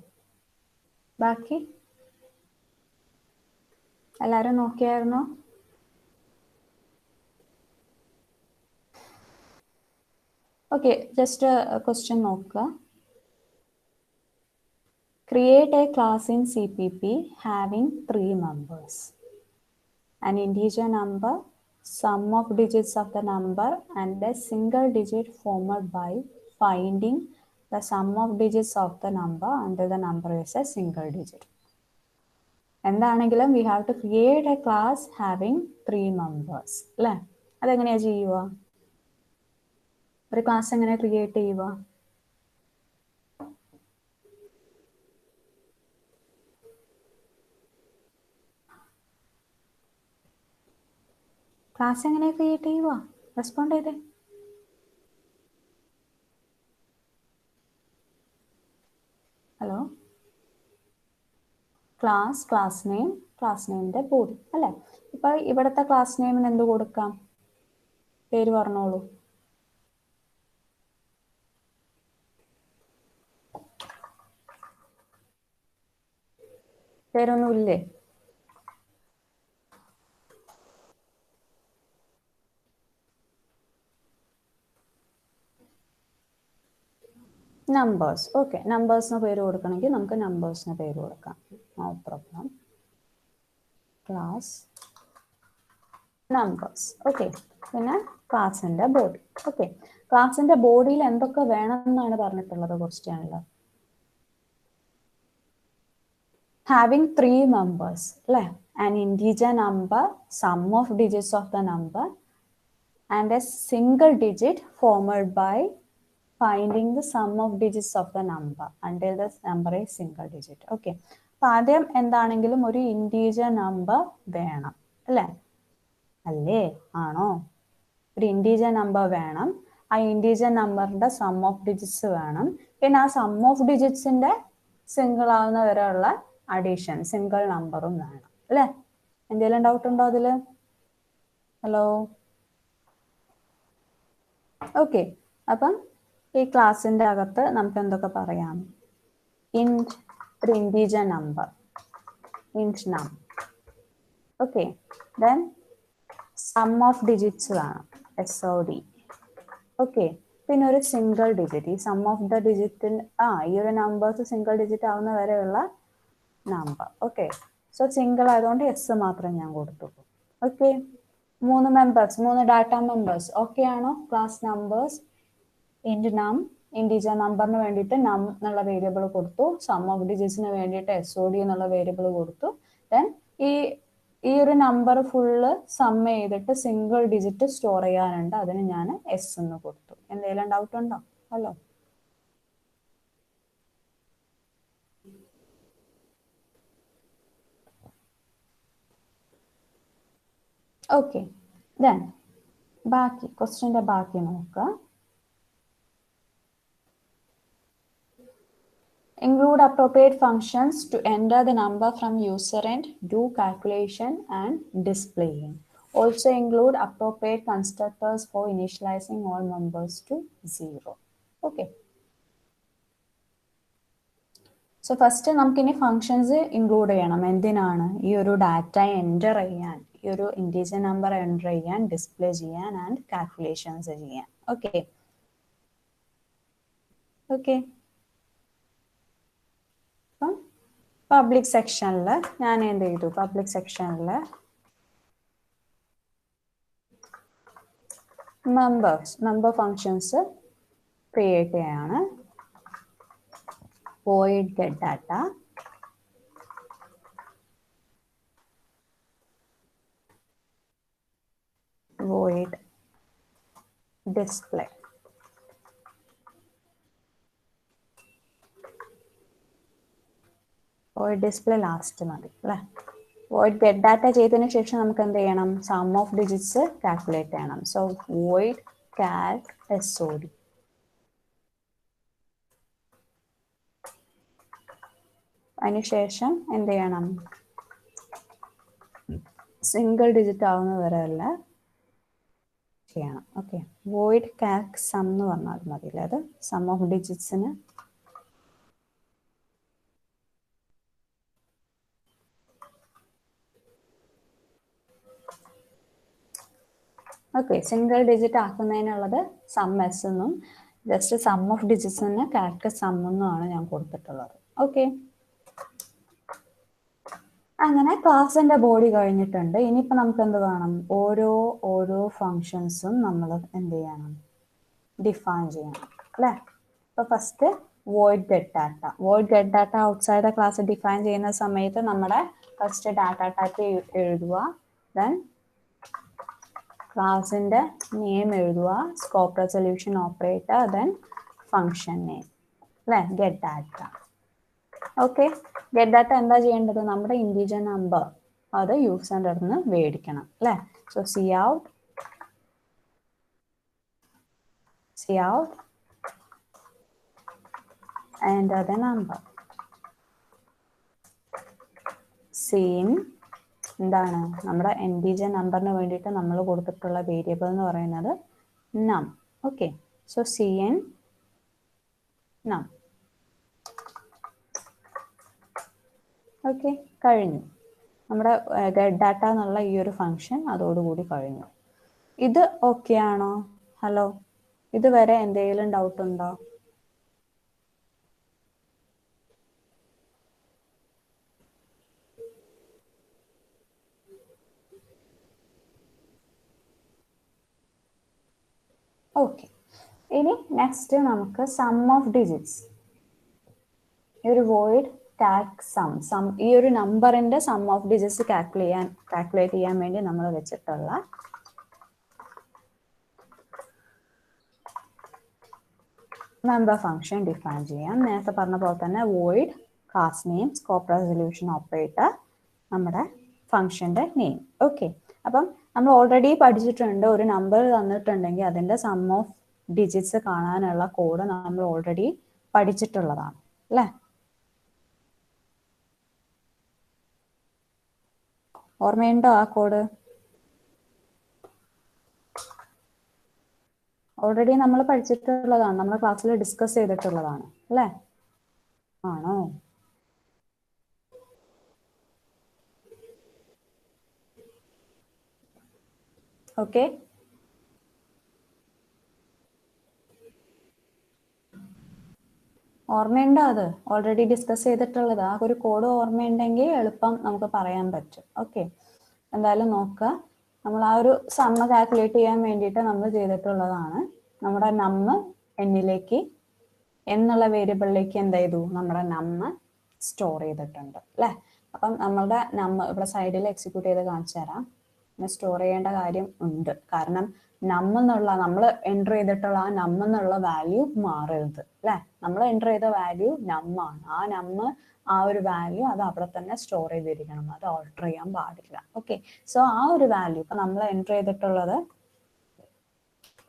ബാക്കി എല്ലാവരും നോക്കിയായിരുന്നോ? ഓക്കെ, ജസ്റ്റ് ക്വസ്റ്റ്യൻ നോക്കുക. Create a class in CPP having 3 members. An integer number, sum of digits of the number, and a single digit formed by finding the sum of digits of the number until the number is a single digit. എന്താണെങ്കിലും we have to create a class having 3 members അല്ലേ? അതെങ്ങനെയാ ചെയ്യുക? ഒരു class എങ്ങനെ create ചെയ്യുക? Class എങ്ങനെ create ചെയ്യുക? Respond ചെയ്തേ. ഹലോ, ക്ലാസ് നെയിമിന്റെ ബോഡി അല്ലേ? ഇപ്പൊ ഇവിടുത്തെ ക്ലാസ് നെയിമിന് എന്ത് കൊടുക്കാം? പേര് പറഞ്ഞോളൂ. പേരൊന്നുമില്ലേ? നമ്പേഴ്സ്. ഓക്കെ, നമ്പേഴ്സിന് പേര് കൊടുക്കണമെങ്കിൽ നമുക്ക് നമ്പേഴ്സിന് പേര് കൊടുക്കാം, no problem. Class numbers. Okay, പിന്നെ ക്ലാസിന്റെ ബോഡി. ഓക്കെ, ക്ലാസിന്റെ ബോഡിയിൽ എന്തൊക്കെ വേണം എന്നാണ് പറഞ്ഞിട്ടുള്ളത് ക്വസ്റ്റ്യനിൽ? ഹാവിങ് 3 members അല്ലേ? An integer number, sum of digits of the number, and a single digit formed by finding the sum of digits of the number until the number is single digit. Okay, അപ്പൊ ആദ്യം എന്താണെങ്കിലും ഒരു integer number വേണം അല്ലേ? അല്ലേ? ആണോ? ഒരു integer number വേണം, ആ ഇന്റീജർ നമ്പറിന്റെ സം ഓഫ് ഡിജിറ്റ്സ് വേണം, പിന്നെ ആ സം ഓഫ് ഡിജിറ്റ്സിന്റെ സിംഗിൾ ആവുന്ന വരെയുള്ള അഡീഷൻ സിംഗിൾ നമ്പറും വേണം അല്ലേ? എന്തെങ്കിലും ഡൗട്ട് ഉണ്ടോ അതില്? ഹലോ, ഓക്കെ, അപ്പം ഈ ക്ലാസിന്റെ അകത്ത് നമുക്ക് എന്തൊക്കെ പറയാം? ഇന്റ് ഒരു integer number, int num. Okay, then sum of digits വേണം, SOD. ഓക്കെ, പിന്നെ ഒരു സിംഗിൾ ഡിജിറ്റ്, ഈ സം ഓഫ് ദ ഡിജിറ്റിൽ ഈ ഒരു നമ്പേഴ്സ് സിംഗിൾ ഡിജിറ്റ് ആവുന്ന വരെയുള്ള നമ്പർ. ഓക്കെ, സോ സിംഗിൾ ആയതുകൊണ്ട് എസ് മാത്രം ഞാൻ കൊടുത്തുള്ളൂ. Okay, 3 members, 3 data members okay ആണോ? Class numbers int num, integer നമ്പറിന് വേണ്ടിയിട്ട് നം എന്നുള്ള വേരിയബിൾ കൊടുത്തു, സം ഓഫ് ഡിജിറ്റ്സിന് വേണ്ടിയിട്ട് എസ് ഒ ഡി എന്നുള്ള വേരിയബിൾ കൊടുത്തു. ദെൻ ഈ ഒരു നമ്പർ ഫുള്ള് സം ചെയ്തിട്ട് സിംഗിൾ ഡിജിറ്റ് സ്റ്റോർ ചെയ്യാനുണ്ട്, അതിന് ഞാൻ എസ് എന്ന് കൊടുത്തു. എന്തെങ്കിലും ഡൗട്ട് ഉണ്ടോ? ഹലോ? ഓക്കെ, ദെൻ ബാക്കി ക്വസ്റ്റ്യൻ്റെ ബാക്കി നോക്കാം. Include appropriate functions to enter the number from user end, do calculation and displaying. Also include appropriate constructors for initializing all numbers to 0. Okay. So first നമുക്കിനി functions include ചെയ്യണം. എന്തിനാണ്? ഈ ഒരു data enter ചെയ്യാൻ, ഈ ഒരു ഇൻറ്റീജർ നമ്പർ എൻ്റർ ചെയ്യാൻ, display ചെയ്യാൻ ആൻഡ് കാൽക്കുലേഷൻസ് ചെയ്യാൻ. Okay okay. അപ്പം പബ്ലിക് സെക്ഷനിൽ ഞാൻ എന്ത് ചെയ്തു? പബ്ലിക് സെക്ഷനിൽ മെമ്പർ ഫങ്ഷൻസ് ക്രിയേറ്റ് ചെയ്യാണ്. void get data, void display. void display last മതി അല്ലേ? void get data ചെയ്തതിന് ശേഷം നമുക്ക് എന്ത് ചെയ്യണം? സം ഓഫ് ഡിജിറ്റ്സ് കാൽക്കുലേറ്റ് ചെയ്യണം. So void calc sod. അതിനുശേഷം എന്ത് ചെയ്യണം? സിംഗിൾ ഡിജിറ്റ് ആവുന്ന വരെ അല്ല ചെയ്യണം. ഓക്കെ, void calc sum എന്ന് പറഞ്ഞാൽ മതി. അത് സം ഓഫ് ഡിജിറ്റ്സിന് ഓക്കെ, സിംഗിൾ ഡിജിറ്റ് ആക്കുന്നതിനുള്ളത് സം എസ് എന്നും ജസ്റ്റ് സം ഓഫ് ഡിജിറ്റ്സിന് കാൽക്ക് സം എന്നുമാണ് ഞാൻ കൊടുത്തിട്ടുള്ളത്. ഓക്കെ, അങ്ങനെ ക്ലാസ്സിന്റെ ബോഡി കഴിഞ്ഞിട്ടുണ്ട്. ഇനിയിപ്പോൾ നമുക്ക് എന്ത് വേണം? ഓരോ ഫങ്ഷൻസും നമ്മൾ എന്ത് ചെയ്യണം? ഡിഫൈൻ ചെയ്യണം അല്ലേ? അപ്പോൾ first void get data. void get data outside class define ചെയ്യുന്ന സമയത്ത് നമ്മുടെ ഫസ്റ്റ് ഡാറ്റ ടൈപ്പ് എഴുതുക, ദെൻ ക്ലാസിന്റെ നെയിം എഴുതുക, scope resolution operator, then function name അല്ലേ? Get data. Okay, get data എന്താ ചെയ്യേണ്ടത്? നമ്മുടെ ഇൻറ്റീജർ നമ്പർ അത് യൂസറിൻ്റെ അടുത്ത് നിന്ന് മേടിക്കണം അല്ലേ? So C out enter the number. Same എന്താണ്? നമ്മുടെ ഇൻറ്റീജർ നമ്പറിന് വേണ്ടിയിട്ട് നമ്മൾ കൊടുത്തിട്ടുള്ള വേരിയബിൾ എന്ന് പറയുന്നത് നം. ഓക്കെ, സോ cn നം. ഓക്കെ, കഴിഞ്ഞു. നമ്മുടെ ഗെറ്റ് ഡാറ്റ എന്നുള്ള ഈ ഒരു ഫങ്ഷൻ അതോടുകൂടി കഴിഞ്ഞു. ഇത് ഓക്കെ ആണോ? ഹലോ, ഇതുവരെ എന്തെങ്കിലും ഡൗട്ട് ഉണ്ടോ? ഓക്കെ, ഇനി നെക്സ്റ്റ് നമുക്ക് സം ഓഫ് ഡിജിറ്റ്സ്, ഈ ഒരു void calc സം ഈ ഒരു നമ്പറിന്റെ സം ഓഫ് ഡിജിറ്റ്സ് കാൽക്കുലേറ്റ് ചെയ്യാൻ വേണ്ടി നമ്മൾ വെച്ചിട്ടുള്ള മെമ്പർ ഫംഗ്ഷൻ ഡിഫൈൻ ചെയ്യാം. നേരത്തെ പറഞ്ഞ പോലെ തന്നെ void class name, scope resolution operator, നമ്മുടെ ഫംഗ്ഷന്റെ നെയിം. ഓക്കെ, അപ്പം നമ്മൾ ഓൾറെഡി പഠിച്ചിട്ടുണ്ട്. ഒരു നമ്പർ തന്നിട്ടുണ്ടെങ്കിൽ അതിന്റെ സം ഓഫ് ഡിജിറ്റ്സ് കാണാനുള്ള കോഡ് നമ്മൾ ഓൾറെഡി പഠിച്ചിട്ടുള്ളതാണ് അല്ലേ? ഓർമ്മയുണ്ടോ ആ കോഡ്? ഓൾറെഡി നമ്മൾ പഠിച്ചിട്ടുള്ളതാണ്, നമ്മുടെ ക്ലാസ്സിൽ ഡിസ്കസ് ചെയ്തിട്ടുള്ളതാണ് അല്ലേ? ആണോ? ഓക്കെ, ഓർമ്മയുണ്ടോ? അത് ഓൾറെഡി ഡിസ്കസ് ചെയ്തിട്ടുള്ളത്. ആ ഒരു കോഡ് ഓർമ്മയുണ്ടെങ്കിൽ എളുപ്പം നമുക്ക് പറയാൻ പറ്റും. ഓക്കെ, എന്തായാലും നോക്കുക. നമ്മൾ ആ ഒരു സമ്മ് കാൽക്കുലേറ്റ് ചെയ്യാൻ വേണ്ടിയിട്ട് നമ്മൾ ചെയ്തിട്ടുള്ളതാണ്. നമ്മുടെ നമ്മ് എന്നിലേക്ക് എന്നുള്ള വേരിയബിളിലേക്ക് എന്ത് ചെയ്തു, നമ്മുടെ നമ്മ് സ്റ്റോർ ചെയ്തിട്ടുണ്ട് അല്ലേ. അപ്പം നമ്മളുടെ നമ്മ് ഇവിടെ സൈഡിൽ എക്സിക്യൂട്ട് ചെയ്ത് കാണിച്ചു തരാം. സ്റ്റോർ ചെയ്യേണ്ട കാര്യം ഉണ്ട്, കാരണം നമ്മെന്നുള്ള നമ്മൾ എൻ്റർ ചെയ്തിട്ടുള്ള ആ നമ്മെന്നുള്ള വാല്യൂ മാറരുത് അല്ലേ. നമ്മൾ എൻ്റർ ചെയ്ത വാല്യൂ നമ്മാണ്. ആ നമ്മ് ആ ഒരു വാല്യൂ അത് അവിടെ തന്നെ സ്റ്റോർ ചെയ്തിരിക്കണം, അത് ഓൾട്ടർ ചെയ്യാൻ പാടില്ല. ഓക്കെ, സോ ആ ഒരു വാല്യൂ ഇപ്പൊ നമ്മൾ എൻ്റർ ചെയ്തിട്ടുള്ളത്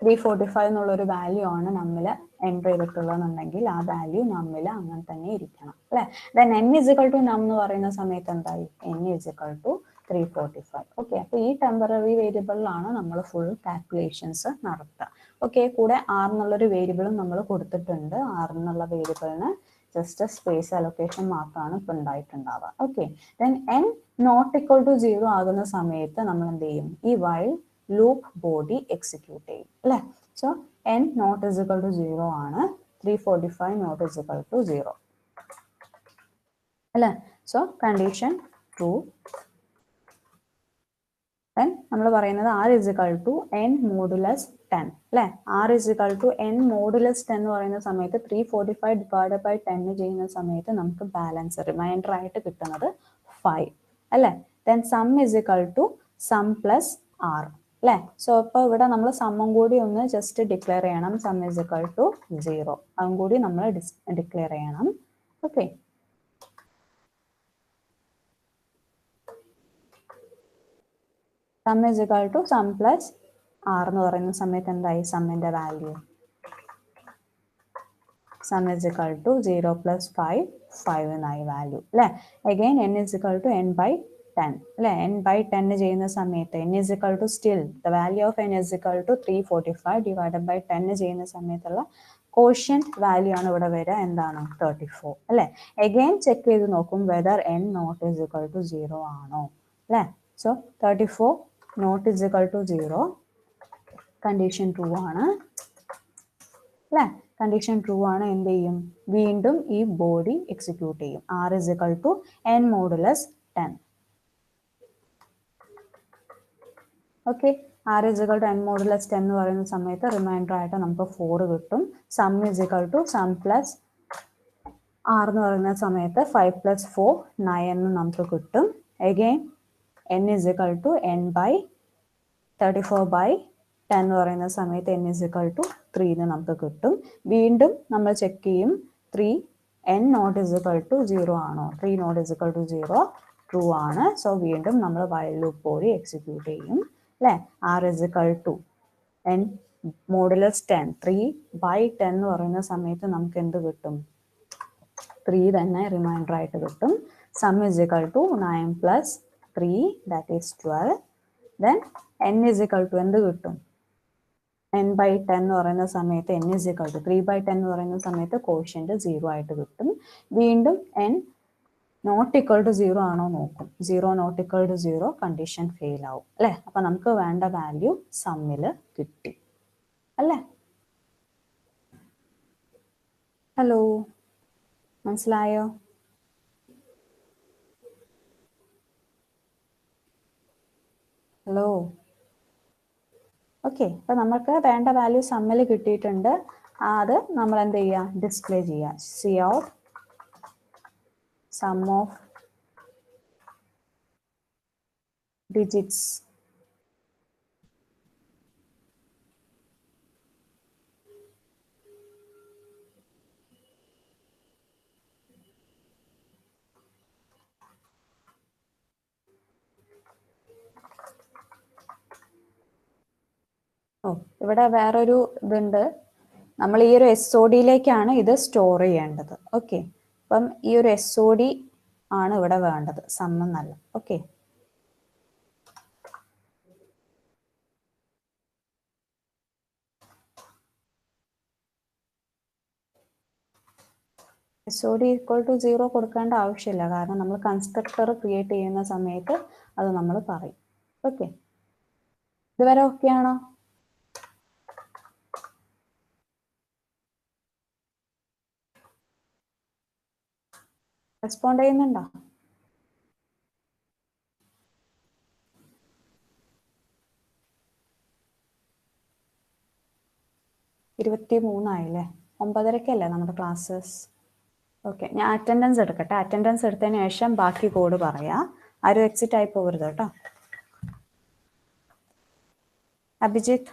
345 എന്നുള്ളൊരു വാല്യൂ ആണ് നമ്മൾ എൻ്റർ ചെയ്തിട്ടുള്ളതെന്നുണ്ടെങ്കിൽ ആ വാല്യൂ നമ്മിൽ അങ്ങനെ തന്നെ ഇരിക്കണം അല്ലെ. ദെൻ n ഇസിക്കൽ ടു നം എന്ന് പറയുന്ന സമയത്ത് എന്തായി, n ഇസിക്കൽ ടു 345. ഓക്കെ, അപ്പൊ ഈ ടെമ്പററി വേരിയബിളിലാണ് നമ്മൾ ഫുൾ കാൽക്കുലേഷൻസ് നടത്തുക. ഓക്കെ, കൂടെ r എന്നുള്ളൊരു വേരിയബിളും നമ്മൾ കൊടുത്തിട്ടുണ്ട്. r എന്നുള്ള വേരിയബിളിന് ജസ്റ്റ് സ്പേസ് അലൊക്കേഷൻ മാത്രമാണ് ഇപ്പൊ ഉണ്ടായിട്ടുണ്ടാവുക. Okay, then n not equal to 0 ആകുന്ന സമയത്ത് നമ്മൾ എന്ത് ചെയ്യും, ഈ വൈൽ ലൂപ്പ് ബോഡി എക്സിക്യൂട്ട് ചെയ്യും അല്ലെ. So n not equal to 0 ആണ്, 345 നോട്ട് ഇസിക്കൽ ടു 0 അല്ലെ. So condition true. ദെൻ നമ്മൾ പറയുന്നത് r equal to n modulus 10 അല്ലെ. r equal to n modulus 10 എന്ന് പറയുന്ന സമയത്ത് 345 ഡിവൈഡ് ബൈ 10 ചെയ്യുന്ന സമയത്ത് നമുക്ക് ബാലൻസ് റിമൈൻഡർ ആയിട്ട് കിട്ടുന്നത് 5 അല്ലെ. Then sum is equal to sum plus r അല്ലെ. സോ ഇപ്പൊ ഇവിടെ നമ്മൾ സമ്മും കൂടി ഒന്ന് ജസ്റ്റ് ഡിക്ലെയർ ചെയ്യണം. സം ഇസിക്കൽ ടു 0 അതും കൂടി നമ്മൾ ഡിക്ലെയർ ചെയ്യണം. Okay, sum is equal to sum plus r എന്ന് പറയുന്ന സമയത്ത് എന്തായി, സമ്മിന്റെ value sum is equal to 0 plus 5 എന്നായി വാല്യൂ അല്ലെ. Again n is equal to n by 10 അല്ലെ. n ബൈ 10 ചെയ്യുന്ന സമയത്ത് n is equal to still the value of n is equal to 345 divided by 10 ചെയ്യുന്ന സമയത്തുള്ള കോഷ്യന്റ് വാല്യൂ ആണ് ഇവിടെ വരിക, എന്താണ് 34 അല്ലെ. അഗൈൻ ചെക്ക് ചെയ്ത് നോക്കും whether n not equal to 0 ആണോ അല്ലെ. So 34 not equal to 0 condition true ആണ് അല്ലെ. കണ്ടീഷൻ ട്രൂ ആണ്, എന്ത് ചെയ്യും, വീണ്ടും ഈ ബോഡി എക്സിക്യൂട്ട് ചെയ്യും. r equal to n modulus 10. Okay, r equal to n modulus 10 എന്ന് പറയുന്ന സമയത്ത് റിമൈൻഡർ ആയിട്ട് നമുക്ക് 4 കിട്ടും. Sum is equal to sum plus r എന്ന് പറയുന്ന സമയത്ത് 5 പ്ലസ് 4 9 എന്ന് നമുക്ക് കിട്ടും. Again n is equal to n by 34 by 10 എന്ന് പറയുന്ന സമയത്ത് n ഇസിക്കൽ ടു 3 എന്ന് നമുക്ക് കിട്ടും. വീണ്ടും നമ്മൾ ചെക്ക് ചെയ്യും, 3 n നോട്ട് ഇസിക്കൽ ടു 0 ആണോ, 3 നോട്ട് ഇസിക്കൽ ടു 0 ട്രൂ ആണ്. സോ വീണ്ടും നമ്മൾ വൈൽ ലൂപ്പ് ബോഡി എക്സിക്യൂട്ട് ചെയ്യും അല്ലെ. r equal to n modulus 10 3 by 10 എന്ന് പറയുന്ന സമയത്ത് നമുക്ക് എന്ത് കിട്ടും, 3 തന്നെ റിമൈൻഡർ ആയിട്ട് കിട്ടും. Sum is equal to 9 plus 3 that is 12. Then n is equal to എന്ത് കിട്ടും, n ബൈ 10 എന്ന് പറയുന്ന സമയത്ത് n ഇസിക്കൽ ടു 3 ബൈ 10 എന്ന് പറയുന്ന സമയത്ത് കോഷ്യന്റ് 0 ആയിട്ട് കിട്ടും. വീണ്ടും n നോട്ട് ഇക്വൽ ടു 0 ആണോ നോക്കും, 0 not equal to 0 condition fail ആവും അല്ലെ. അപ്പൊ നമുക്ക് വേണ്ട വാല്യൂ സമ്മില് കിട്ടി അല്ലെ. ഹലോ, മനസ്സിലായോ? ഹലോ, ഓക്കെ, അപ്പൊ നമുക്ക് വേണ്ട വാല്യൂ സമ്മിൽ കിട്ടിയിട്ടുണ്ട്. അത് നമ്മൾ എന്ത് ചെയ്യുക, ഡിസ്പ്ലേ ചെയ്യുക. C out sum of digits ഇവിടെ വേറൊരു ഇതുണ്ട്, നമ്മൾ ഈ ഒരു SODയിലേക്കാണ് ഇത് സ്റ്റോർ ചെയ്യേണ്ടത്. ഓക്കെ, അപ്പം ഈ ഒരു SOD ആണ് ഇവിടെ വേണ്ടത്, സമ്മെന്നല്ല. ഓക്കെ, SOD ഈക്വൽ ടു 0 കൊടുക്കേണ്ട ആവശ്യമില്ല, കാരണം നമ്മൾ കൺസ്ട്രക്ടർ ക്രിയേറ്റ് ചെയ്യുന്ന സമയത്ത് അത് നമ്മൾ പറയും. ഓക്കെ, ഇതുവരെ ഓക്കെ ആണോ? റെസ്പോണ്ട് ചെയ്യുന്നുണ്ടോ? ഇരുപത്തിമൂന്നായില്ലേ? 9:30 നമ്മുടെ ക്ലാസ്സസ്. ഓക്കെ, ഞാൻ അറ്റൻഡൻസ് എടുക്കട്ടെ. അറ്റൻഡൻസ് എടുത്തതിന് ശേഷം ബാക്കി കോഡ് പറയാം. ആരും എക്സിറ്റ് ആയി പോകരുത് കേട്ടോ. Abhijith,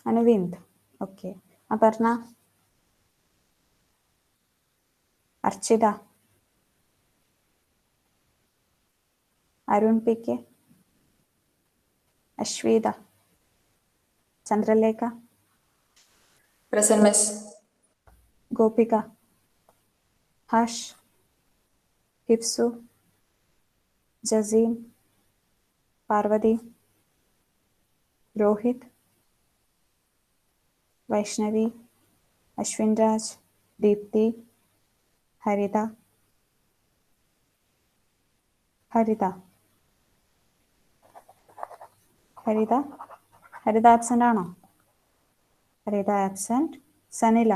Anuvind, okay. Aparna, Archita, Arun P K, Ashwitha, Chandralekha, Present, Miss. Gopika, Harsh, Hipsu, Jaseem, Parvathy, Rohith, Vaishnavi, Ashwin Raj, Deepthi, Haritha absent ആണോ? ഹരിത ആബ്സെന്റ്. സനില,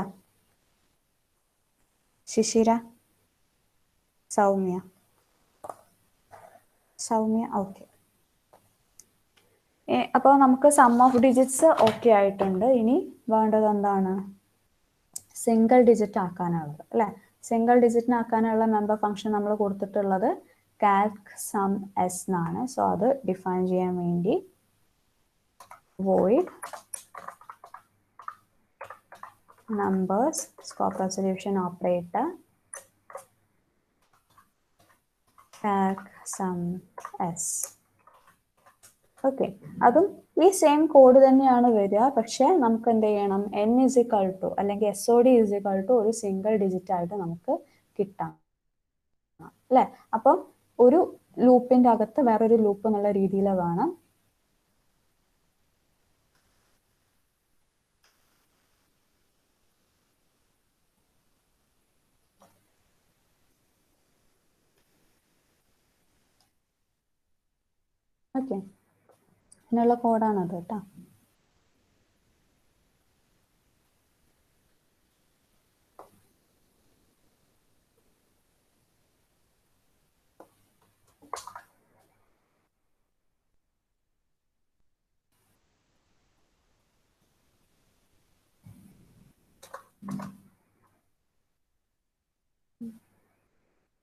ശിശിര, സൗമ്യ, ഓക്കെ. അപ്പോൾ നമുക്ക് സം ഓഫ് ഡിജിറ്റ്സ് ഓക്കെ ആയിട്ടുണ്ട്. ഇനി വേണ്ടത് എന്താണ്? സിംഗിൾ ഡിജിറ്റ് ആക്കാനുള്ളത് അല്ലേ? സിംഗിൾ ഡിജിറ്റിനാക്കാനുള്ള മെമ്പർ ഫംഗ്ഷൻ നമ്മൾ കൊടുത്തിട്ടുള്ളത് കാൽക് സം എസ് എന്നാണ്. സോ അത് ഡിഫൈൻ ചെയ്യാൻ വേണ്ടി void numbers scope resolution operator calc sum s. Okay, അതും ഈ സെയിം കോഡ് തന്നെയാണ് വരിക. പക്ഷെ നമുക്ക് എന്ത് ചെയ്യണം? n = അല്ലെങ്കിൽ SOD = ഒരു സിംഗിൾ ഡിജിറ്റ് ആയിട്ട് നമുക്ക് കിട്ടാം അല്ലേ? അപ്പം ഒരു ലൂപ്പിന്റെ അകത്ത് വേറൊരു ലൂപ്പ് എന്നുള്ള രീതിയിൽ വേണം. ഓക്കെ, അതിനുള്ള കോഡാണത് കേട്ടോ.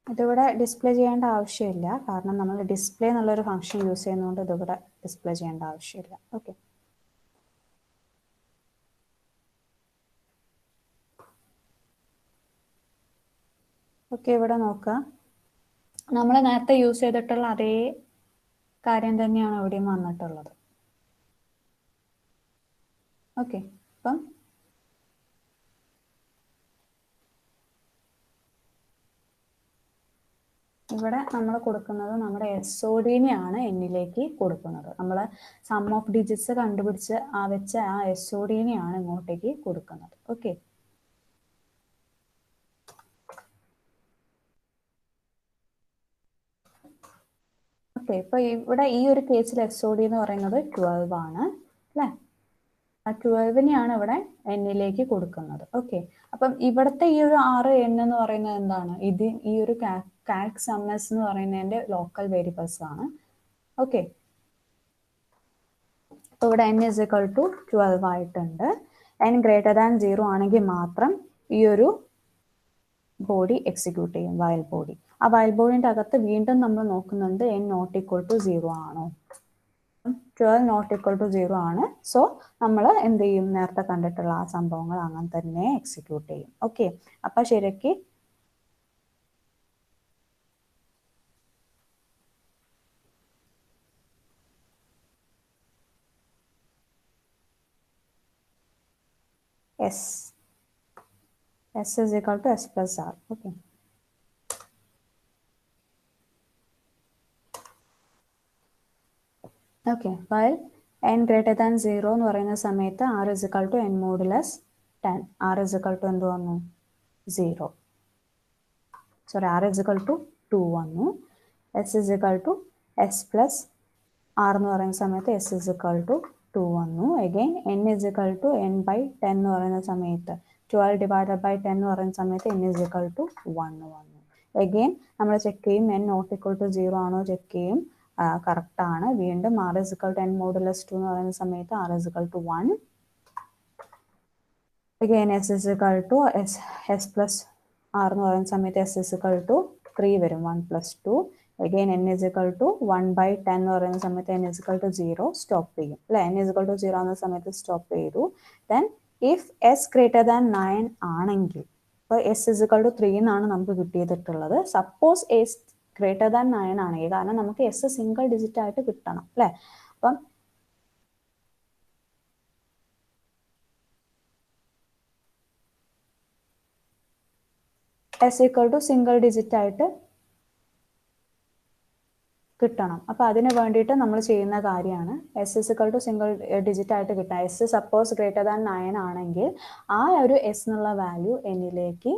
ഇതിവിടെ ഡിസ്പ്ലേ ചെയ്യേണ്ട ആവശ്യമില്ല, കാരണം നമ്മൾ ഡിസ്പ്ലേ എന്നുള്ളൊരു ഫംഗ്ഷൻ യൂസ് ചെയ്യുന്നതുകൊണ്ട് ഇതിവിടെ ഡിസ്പ്ലേ ചെയ്യേണ്ട ആവശ്യമില്ല. ഓക്കെ, ഇവിടെ നോക്കുക. നമ്മൾ നേരത്തെ യൂസ് ചെയ്തിട്ടുള്ള അതേ കാര്യം തന്നെയാണ് ഇവിടെയും വന്നിട്ടുള്ളത്. ഓക്കെ, അപ്പം ഇവിടെ നമ്മൾ കൊടുക്കുന്നത് നമ്മുടെ SODനെയാണ് എന്നിലേക്ക് കൊടുക്കുന്നത്. നമ്മൾ സം ഓഫ് ഡിജിറ്റ്സ് കണ്ടുപിടിച്ച് വെച്ച ആ SODനെയാണ് ഇങ്ങോട്ടേക്ക് കൊടുക്കുന്നത്. ഓക്കെ, ഇപ്പൊ ഇവിടെ ഈ ഒരു കേസിൽ SOD എന്ന് പറയുന്നത് 12 ആണ് അല്ലേ? ആ 12നെയാണ് ഇവിടെ എന്നിലേക്ക് കൊടുക്കുന്നത്. ഓക്കെ, അപ്പം ഇവിടുത്തെ ഈ ഒരു 6 n എന്ന് പറയുന്നത് എന്താണ്? ഈ ഒരു കാൽക് സം എസ് എന്ന് പറയുന്നതിന്റെ ലോക്കൽ വേരിയബിൾസ് ആണ്. ഓക്കെ, അപ്പൊ ഇവിടെ n = 12 ആയിട്ടുണ്ട്. n > 0 ആണെങ്കിൽ മാത്രം ഈ ഒരു ബോഡി എക്സിക്യൂട്ട് ചെയ്യും, വൈൽ ബോഡി. ആ വൈൽ ബോഡിന്റെ അകത്ത് വീണ്ടും നമ്മൾ നോക്കുന്നുണ്ട് n ≠ 0 ആണോ? 12 ≠ 0 ആണ്. സോ നമ്മൾ എന്ത് ചെയ്യും? നേരത്തെ കണ്ടിട്ടുള്ള ആ സംഭവങ്ങൾ അങ്ങനെ തന്നെ എക്സിക്യൂട്ട് ചെയ്യും. ഓക്കെ, അപ്പൊ ശരിക്ക് s = s + r. Okay, while n > 0 എന്ന് പറയുന്ന സമയത്ത് r = n മോഡുലസ് 10. r = എന്ത് വന്നു? 0. സോറി, r = 2 വന്നു. s = s + r എന്ന് പറയുന്ന സമയത്ത് s = 2 വന്നു. Again n is equal to n by 10 എന്ന് പറയുന്ന സമയത്ത് 12 divided by 10 എന്ന് പറയുന്ന സമയത്ത് n is equal to 1 വന്നു. അഗെയിൻ നമ്മൾ ചെക്ക് ചെയ്യും n നോട്ട് equal to 0 ആണോ ചെക്ക് ചെയ്യും, കറക്റ്റ് ആണ്. വീണ്ടും r is equal to n modulus 2 എന്ന് പറയുന്ന സമയത്ത് r is equal to 1. Again s is equal to s plus r എന്ന് പറയുന്ന സമയത്ത് s is equal to 3 വരും, 1 plus 2. Again n is equal to 1 by 10 എന്ന് പറയുന്ന സമയത്ത് n is equal to 0 stop ചെയ്യും അല്ലെ. n is equal to 0 എന്ന സമയത്ത് സ്റ്റോപ്പ് ചെയ്തു. Then if s greater than 9 ആണെങ്കിൽ, ഇപ്പോൾ s is equal to 3 എന്നാണ് നമുക്ക് കിട്ടിയിട്ടുള്ളത്. സപ്പോസ് s greater than 9 ആണെങ്കിൽ, കാരണം നമുക്ക് s സിംഗിൾ ഡിജിറ്റ് ആയിട്ട് കിട്ടണം അല്ലെ. അപ്പം s equal to single digit ആയിട്ട് കിട്ടണം. അപ്പൊ അതിന് വേണ്ടിയിട്ട് നമ്മൾ ചെയ്യുന്ന കാര്യമാണ് s is equal to single digit ആയിട്ട് കിട്ടാം. s സപ്പോസ് ഗ്രേറ്റർ ദാൻ 9 ആണെങ്കിൽ ആ ഒരു s എന്നുള്ള വാല്യൂ എന്നിലേക്ക്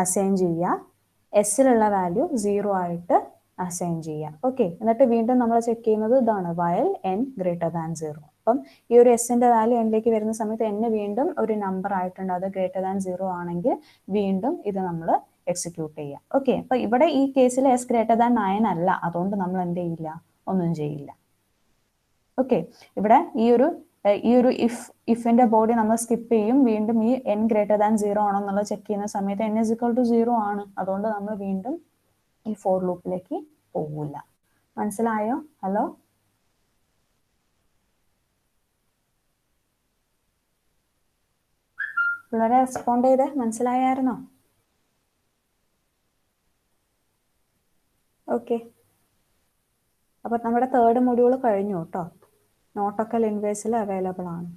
അസൈൻ ചെയ്യുക, എസിലുള്ള വാല്യൂ 0 ആയിട്ട് അസൈൻ ചെയ്യുക. ഓക്കെ, എന്നിട്ട് വീണ്ടും നമ്മൾ ചെക്ക് ചെയ്യുന്നത് ഇതാണ്, വയൽ n ഗ്രേറ്റർ ദാൻ 0. അപ്പം ഈ ഒരു എസിന്റെ വാല്യൂ എന്നിലേക്ക് വരുന്ന സമയത്ത് n വീണ്ടും ഒരു നമ്പർ ആയിട്ടുണ്ട്, അത് ഗ്രേറ്റർ ദാൻ 0 ആണെങ്കിൽ വീണ്ടും ഇത് നമ്മൾ എക്സിക്യൂട്ട് ചെയ്യാം. ഓക്കെ, അപ്പൊ ഇവിടെ ഈ കേസിൽ s ഗ്രേറ്റർ ദാൻ 9 അല്ല, അതുകൊണ്ട് നമ്മൾ എന്ത് ചെയ്യില്ല, ഒന്നും ചെയ്യില്ല. ഓക്കെ, ഇവിടെ ഈ ഒരു ഇഫിന്റെ ബോഡി നമ്മൾ സ്കിപ്പ് ചെയ്യും. വീണ്ടും ഈ n ഗ്രേറ്റർ ദാൻ 0 ആണോ എന്നുള്ളത് ചെക്ക് ചെയ്യുന്ന സമയത്ത് n is equal to 0 ആണ്, അതുകൊണ്ട് നമ്മൾ വീണ്ടും ഈ ഫോർ ലൂപ്പിലേക്ക് പോകില്ല. മനസ്സിലായോ? ഹലോ, പിള്ളേരെ റെസ്പോണ്ട് ചെയ്തേ, മനസ്സിലായായിരുന്നോ? ഓക്കെ, അപ്പൊ നമ്മുടെ തേർഡ് മൊഡ്യൂൾ കഴിഞ്ഞു കേട്ടോ. നോട്ടൊക്കെ ലിൻവേഴ്സിൽ അവൈലബിൾ ആണ്.